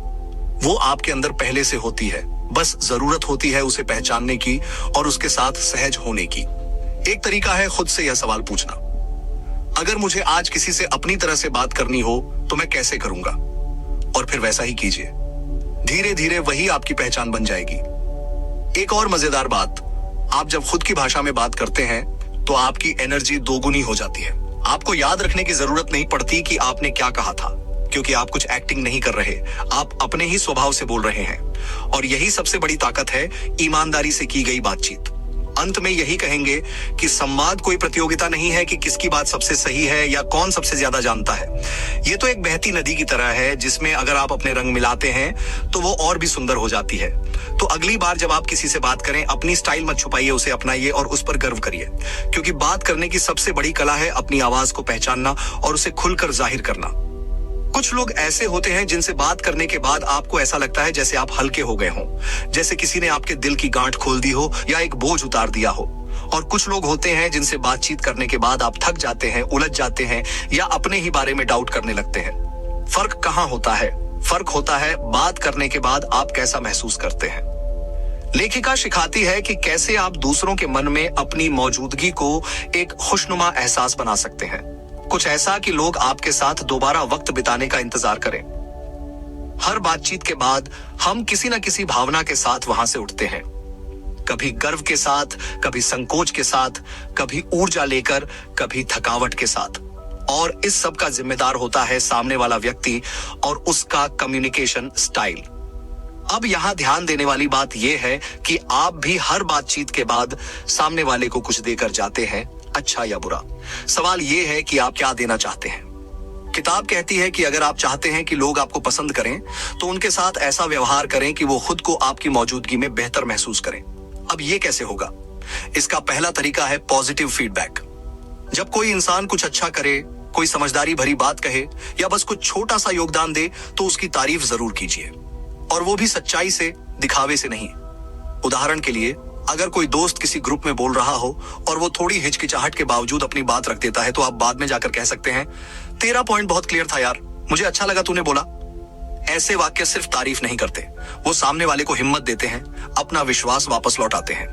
वो आपके अंदर पहले से होती है, बस जरूरत होती है उसे पहचानने की और उसके साथ सहज होने की। एक तरीका है खुद से यह सवाल पूछना, अगर मुझे आज किसी से अपनी तरह से बात करनी हो तो मैं कैसे करूंगा? और फिर वैसा ही कीजिए। धीरे धीरे वही आपकी पहचान बन जाएगी। एक और मजेदार बात, आप जब खुद की भाषा में बात करते हैं तो आपकी एनर्जी दोगुनी हो जाती है। आपको याद रखने की जरूरत नहीं पड़ती कि आपने क्या कहा था, क्योंकि आप कुछ एक्टिंग नहीं कर रहे, आप अपने ही स्वभाव से बोल रहे हैं। और यही सबसे बड़ी ताकत है ईमानदारी से की गई बातचीत। अंत में यही कहेंगे कि संवाद कोई प्रतियोगिता नहीं है कि किसकी बात सबसे सही है या कौन सबसे ज्यादा जानता है। ये तो एक बहती नदी की तरह है, जिसमें अगर आप अपने रंग मिलाते हैं तो वो और भी सुंदर हो जाती है। तो अगली बार जब आप किसी से बात करें, अपनी स्टाइल मत छुपाइए, उसे अपनाइए और उस पर गर्व करिए, क्योंकि बात करने की सबसे बड़ी कला है अपनी आवाज को पहचानना और उसे खुलकर जाहिर करना। कुछ लोग ऐसे होते हैं जिनसे बात करने के बाद आपको ऐसा लगता है जैसे आप हल्के हो गए हों, जैसे किसी ने आपके दिल की गांठ खोल दी हो या एक बोझ उतार दिया हो। और कुछ लोग होते हैं जिनसे बातचीत करने के बाद आप थक जाते हैं, उलझ जाते हैं या अपने ही बारे में डाउट करने लगते हैं। फर्क कहां होता है? फर्क होता है बात करने के बाद आप कैसा महसूस करते हैं। लेखिका सिखाती है कि कैसे आप दूसरों के मन में अपनी मौजूदगी को एक खुशनुमा एहसास बना सकते हैं, कुछ ऐसा कि लोग आपके साथ दोबारा वक्त बिताने का इंतजार करें। हर बातचीत के बाद हम किसी न किसी भावना के साथ वहां से उठते हैं, कभी गर्व के साथ, कभी संकोच के साथ, कभी ऊर्जा लेकर, कभी थकावट के साथ। और इस सब का जिम्मेदार होता है सामने वाला व्यक्ति और उसका कम्युनिकेशन स्टाइल। अब यहां ध्यान देने वाली बात यह है कि आप भी हर बातचीत के बाद सामने वाले को कुछ देकर जाते हैं, अच्छा या बुरा। सवाल यह है कि आप क्या देना चाहते हैं। किताब कहती है कि अगर आप चाहते हैं कि लोग आपको पसंद करें तो उनके साथ ऐसा व्यवहार करें कि वो खुद को आपकी मौजूदगी में बेहतर महसूस करें। अब ये कैसे होगा? इसका पहला तरीका है पॉजिटिव फीडबैक। जब कोई इंसान कुछ अच्छा करे, कोई समझदारी भरी बात कहे या बस कुछ छोटा सा योगदान दे तो उसकी तारीफ जरूर कीजिए, और वो भी सच्चाई से, दिखावे से नहीं। उदाहरण के लिए, अगर कोई दोस्त किसी ग्रुप में बोल रहा हो और वो थोड़ी हिचकिचाहट के बावजूद अपनी बात रख देता है, तो आप बाद में जाकर कह सकते हैं, तेरा पॉइंट बहुत क्लियर था यार, मुझे अच्छा लगा तूने बोला। ऐसे वाक्य सिर्फ तारीफ नहीं करते, वो सामने वाले को हिम्मत देते हैं, अपना विश्वास वापस लौटाते हैं।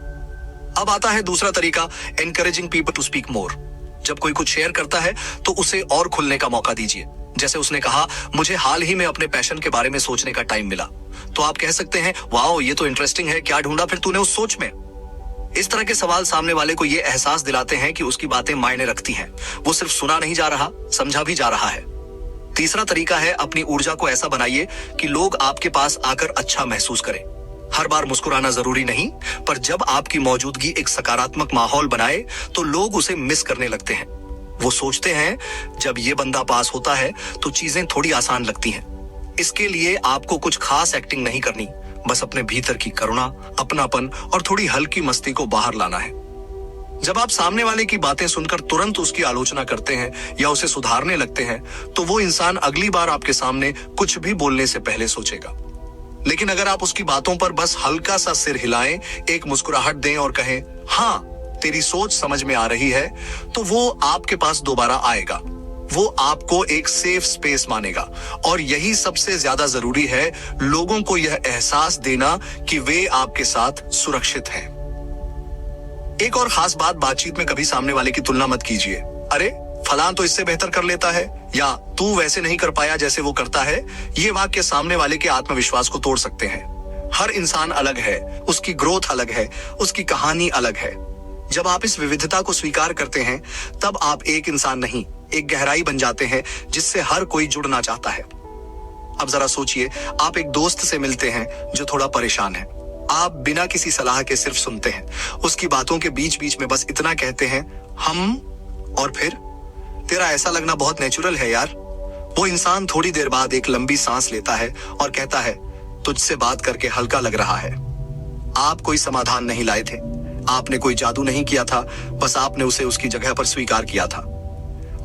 अब आता है दूसरा तरीका, encouraging people to speak more. जब कोई कुछ शेयर करता है तो उसे और खुलने का मौका दीजिए। जैसे उसने कहा, मुझे हाल ही में अपने पैशन के बारे में सोचने का टाइम मिला, तो आप कह सकते हैं, वाओ ये तो इंटरेस्टिंग है, क्या ढूंढा फिर तूने उस सोच में। इस तरह के सवाल सामने वाले को यह एहसास दिलाते हैं कि उसकी बातें मायने रखती हैं, वो सिर्फ सुना नहीं जा रहा, समझा भी जा रहा है। तीसरा तरीका है, अपनी ऊर्जा को ऐसा बनाइए कि लोग आपके पास आकर अच्छा महसूस करें। हर बार मुस्कुराना जरूरी नहीं, पर जब आपकी मौजूदगी एक सकारात्मक माहौल बनाए तो लोग उसे मिस करने लगते हैं। वो सोचते हैं, जब ये बंदा पास होता है तो चीजें थोड़ी आसान लगती हैं। इसके लिए आपको कुछ खास एक्टिंग नहीं करनी, बस अपने भीतर की करुणा, अपनापन और थोड़ी हल्की मस्ती को बाहर लाना है। जब आप सामने वाले की बातें सुनकर तुरंत उसकी आलोचना करते हैं या उसे सुधारने लगते हैं, तो वो इंसान अगली बार आपके सामने कुछ भी बोलने से पहले सोचेगा। लेकिन अगर आप उसकी बातों पर बस हल्का सा सिर हिलाएं, एक मुस्कुराहट दें और कहें, हाँ तेरी सोच समझ में आ रही है, तो वो आपके पास दोबारा आएगा। वो आपको एक सेफ स्पेस मानेगा। और यही सबसे ज्यादा जरूरी है, लोगों को यह एहसास देना कि वे आपके साथ सुरक्षित हैं। एक और खास बात, बातचीत में कभी सामने वाले की तुलना मत कीजिए। अरे फलां तो इससे बेहतर कर लेता है, या तू वैसे नहीं कर पाया जैसे वो करता है। ये वाक्य सामने वाले के आत्मविश्वास को तोड़ सकते हैं। हर इंसान अलग है, उसकी ग्रोथ अलग है, उसकी कहानी अलग है। जब आप इस विविधता को स्वीकार करते हैं तब आप एक इंसान नहीं, एक गहराई बन जाते हैं जिससे हर कोई जुड़ना चाहता है। अब जरा सोचिए, आप एक दोस्त से मिलते हैं जो थोड़ा परेशान है। आप बिना किसी सलाह के सिर्फ सुनते हैं, उसकी बातों के बीच बीच में बस इतना कहते हैं, हम, और फिर तेरा ऐसा लगना बहुत नेचुरल है यार। वो इंसान थोड़ी देर बाद एक लंबी सांस लेता है और कहता है, तुझसे बात करके हल्का लग रहा है। आप कोई समाधान नहीं लाए थे, आपने कोई जादू नहीं किया था, बस आपने उसे उसकी जगह पर स्वीकार किया था।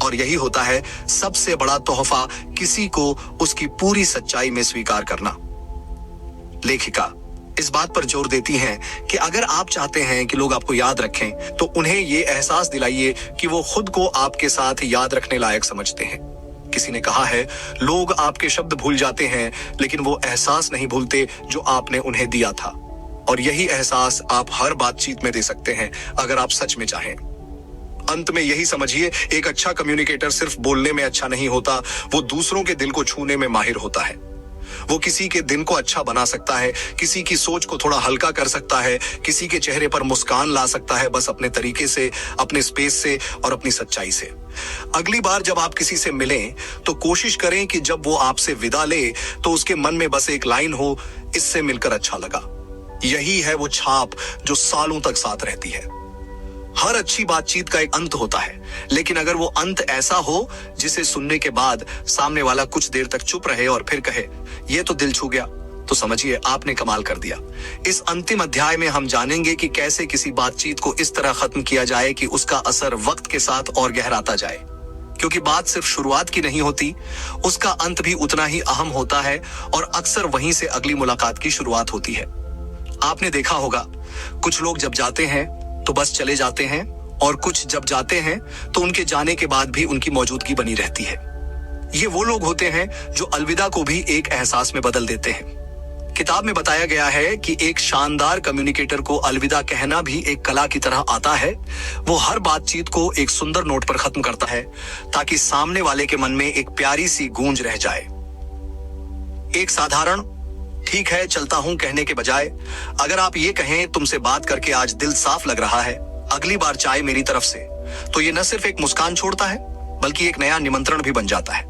और यही होता है सबसे बड़ा तोहफा, किसी को उसकी पूरी सच्चाई में स्वीकार करना। लेखिका इस बात पर जोर देती हैं कि अगर आप चाहते हैं कि लोग आपको याद रखें तो उन्हें ये एहसास दिलाइए कि वो खुद को आपके साथ याद रखने लायक समझते हैं। किसी ने कहा है, लोग आपके शब्द भूल जाते हैं लेकिन वो एहसास नहीं भूलते जो आपने उन्हें दिया था। और यही एहसास आप हर बातचीत में दे सकते हैं अगर आप सच में चाहें। अंत में यही समझिए, एक अच्छा कम्युनिकेटर सिर्फ बोलने में अच्छा नहीं होता, वो दूसरों के दिल को छूने में माहिर होता है। वो किसी के दिन को अच्छा बना सकता है, किसी की सोच को थोड़ा हल्का कर सकता है, किसी के चेहरे पर मुस्कान ला सकता है, बस अपने तरीके से, अपने स्पेस से और अपनी सच्चाई से। अगली बार जब आप किसी से मिलें तो कोशिश करें कि जब वो आपसे विदा ले तो उसके मन में बस एक लाइन हो, इससे मिलकर अच्छा लगा। यही है वो छाप जो सालों तक साथ रहती है। हर अच्छी बातचीत का एक अंत होता है, लेकिन अगर वो अंत ऐसा हो जिसे सुनने के बाद सामने वाला कुछ देर तक चुप रहे और फिर कहे, ये तो दिल छू गया, तो समझिए आपने कमाल कर दिया। इस अंतिम अध्याय में हम जानेंगे कि कैसे किसी बातचीत को इस तरह खत्म किया जाए कि उसका असर वक्त के साथ और गहराता जाए। क्योंकि बात सिर्फ शुरुआत की नहीं होती, उसका अंत भी उतना ही अहम होता है और अक्सर वहीं से अगली मुलाकात की शुरुआत होती है। आपने देखा होगा, कुछ लोग जब जाते हैं तो बस चले जाते हैं, और कुछ जब जाते हैं तो उनके जाने के बाद भी उनकी मौजूदगी बनी रहती है। ये वो लोग होते हैं जो अलविदा को भी एक एहसास में बदल देते हैं। किताब में बताया गया है कि एक शानदार कम्युनिकेटर को अलविदा कहना भी एक कला की तरह आता है। वो हर बातचीत को एक सुंदर नोट पर खत्म करता है ताकि सामने वाले के मन में एक प्यारी सी गूंज रह जाए। एक साधारण ठीक है चलता हूं कहने के बजाय अगर आप ये कहें, तुमसे बात करके आज दिल साफ लग रहा है, अगली बार चाय मेरी तरफ से, तो ये न सिर्फ एक मुस्कान छोड़ता है बल्कि एक नया निमंत्रण भी बन जाता है।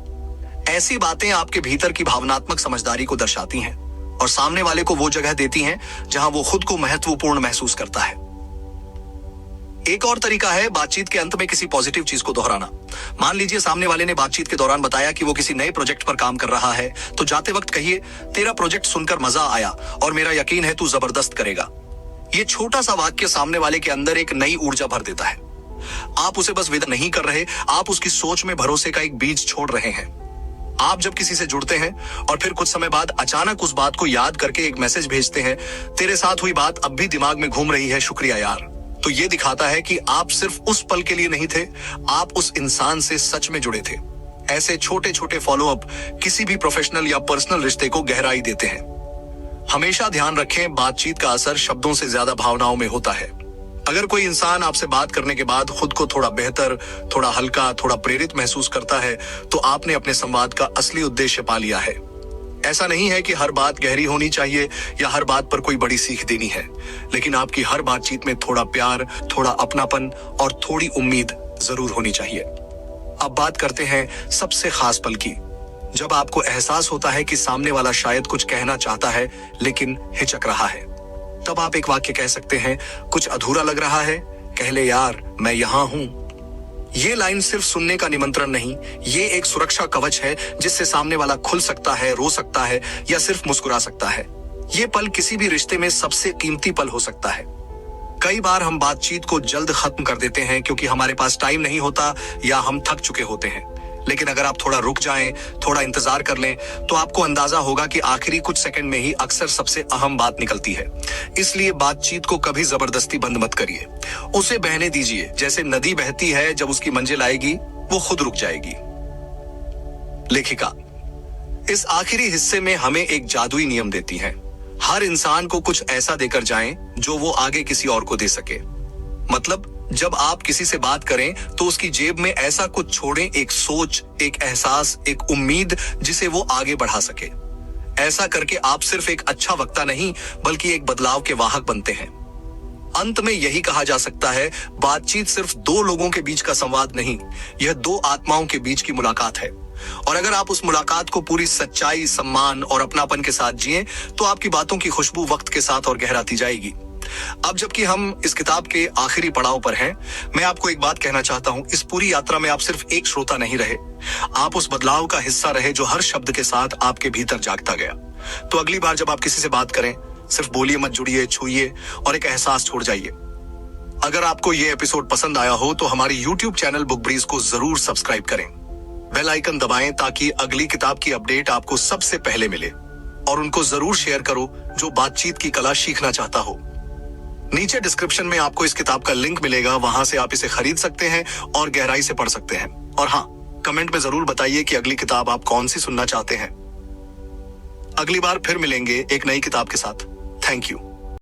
ऐसी बातें आपके भीतर की भावनात्मक समझदारी को दर्शाती हैं और सामने वाले को वो जगह देती हैं जहां वो खुद को महत्वपूर्ण महसूस करता है। एक और तरीका है बातचीत के अंत में किसी पॉजिटिव चीज को दोहराना। मान लीजिए सामने वाले ने बातचीत के दौरान बताया कि वो किसी नए प्रोजेक्ट पर काम कर रहा है, तो जाते वक्त कहिए, तेरा प्रोजेक्ट सुनकर मजा आया और मेरा यकीन है तू जबरदस्त करेगा। ये छोटा सा वाक्य सामने वाले के अंदर एक नई ऊर्जा भर देता है। आप उसे बस विदा नहीं कर रहे, आप उसकी सोच में भरोसे का एक बीज छोड़ रहे हैं। आप जब किसी से जुड़ते हैं और फिर कुछ समय बाद अचानक उस बात को याद करके एक मैसेज भेजते हैं, तेरे साथ हुई बात अब भी दिमाग में घूम रही है, शुक्रिया यार, तो ये दिखाता है कि आप सिर्फ उस पल के लिए नहीं थे, आप उस इंसान से सच में जुड़े थे। ऐसे छोटे छोटे फॉलोअप किसी भी प्रोफेशनल या पर्सनल रिश्ते को गहराई देते हैं। हमेशा ध्यान रखें, बातचीत का असर शब्दों से ज्यादा भावनाओं में होता है। अगर कोई इंसान आपसे बात करने के बाद खुद को थोड़ा बेहतर, थोड़ा हल्का, थोड़ा प्रेरित महसूस करता है, तो आपने अपने संवाद का असली उद्देश्य पा लिया है। ऐसा नहीं है कि हर बात गहरी होनी चाहिए या हर बात पर कोई बड़ी सीख देनी है, लेकिन आपकी हर बातचीत में थोड़ा प्यार, थोड़ा अपनापन और थोड़ी उम्मीद जरूर होनी चाहिए। अब बात करते हैं सबसे खास पल की, जब आपको एहसास होता है कि सामने वाला शायद कुछ कहना चाहता है लेकिन हिचक रहा है। तब आप एक वाक्य कह सकते हैं, कुछ अधूरा लग रहा है, कह ले यार मैं यहां हूं। ये लाइन सिर्फ सुनने का निमंत्रण नहीं, ये एक सुरक्षा कवच है जिससे सामने वाला खुल सकता है, रो सकता है या सिर्फ मुस्कुरा सकता है। ये पल किसी भी रिश्ते में सबसे कीमती पल हो सकता है। कई बार हम बातचीत को जल्द खत्म कर देते हैं क्योंकि हमारे पास टाइम नहीं होता या हम थक चुके होते हैं। लेकिन अगर आप थोड़ा रुक जाएं, थोड़ा इंतजार कर लें, तो आपको अंदाजा होगा कि आखिरी कुछ सेकंड में ही अक्सर सबसे अहम बात निकलती है। इसलिए बातचीत को कभी जबरदस्ती बंद मत करिए, उसे बहने दीजिए। जैसे नदी बहती है, जब उसकी मंजिल आएगी वो खुद रुक जाएगी। लेखिका इस आखिरी हिस्से में हमें एक जादुई नियम देती है, हर इंसान को कुछ ऐसा देकर जाएं जो वो आगे किसी और को दे सके। मतलब जब आप किसी से बात करें तो उसकी जेब में ऐसा कुछ छोड़ें, एक सोच, एक एहसास, एक उम्मीद जिसे वो आगे बढ़ा सके। ऐसा करके आप सिर्फ एक अच्छा वक्ता नहीं बल्कि एक बदलाव के वाहक बनते हैं। अंत में यही कहा जा सकता है, बातचीत सिर्फ दो लोगों के बीच का संवाद नहीं, यह दो आत्माओं के बीच की मुलाकात है। और अगर आप उस मुलाकात को पूरी सच्चाई, सम्मान और अपनापन के साथ जिएं, तो आपकी बातों की खुशबू वक्त के साथ और गहराती जाएगी। अब जबकि हम इस किताब के आखिरी पड़ाव पर हैं, मैं आपको एक बात कहना चाहता हूं, इस पूरी यात्रा में आप सिर्फ एक श्रोता नहीं रहे, आप उस बदलाव का हिस्सा रहे जो हर शब्द के साथ आपके भीतर जागता गया। तो अगली बार जब आप किसी से बात करें, सिर्फ बोलिए मत, जुड़िए, छूइए और एक एहसास छोड़ जाइए। अगर आपको ये एपिसोड पसंद आया हो तो हमारी YouTube चैनल बुक ब्रीज को जरूर सब्सक्राइब करें, बेल आइकन दबाएं ताकि अगली किताब की अपडेट आपको सबसे पहले मिले, और उनको जरूर शेयर करो जो बातचीत की कला सीखना चाहता हो। नीचे डिस्क्रिप्शन में आपको इस किताब का लिंक मिलेगा, वहां से आप इसे खरीद सकते हैं और गहराई से पढ़ सकते हैं। और हाँ, कमेंट में जरूर बताइए कि अगली किताब आप कौन सी सुनना चाहते हैं। अगली बार फिर मिलेंगे एक नई किताब के साथ। Thank you.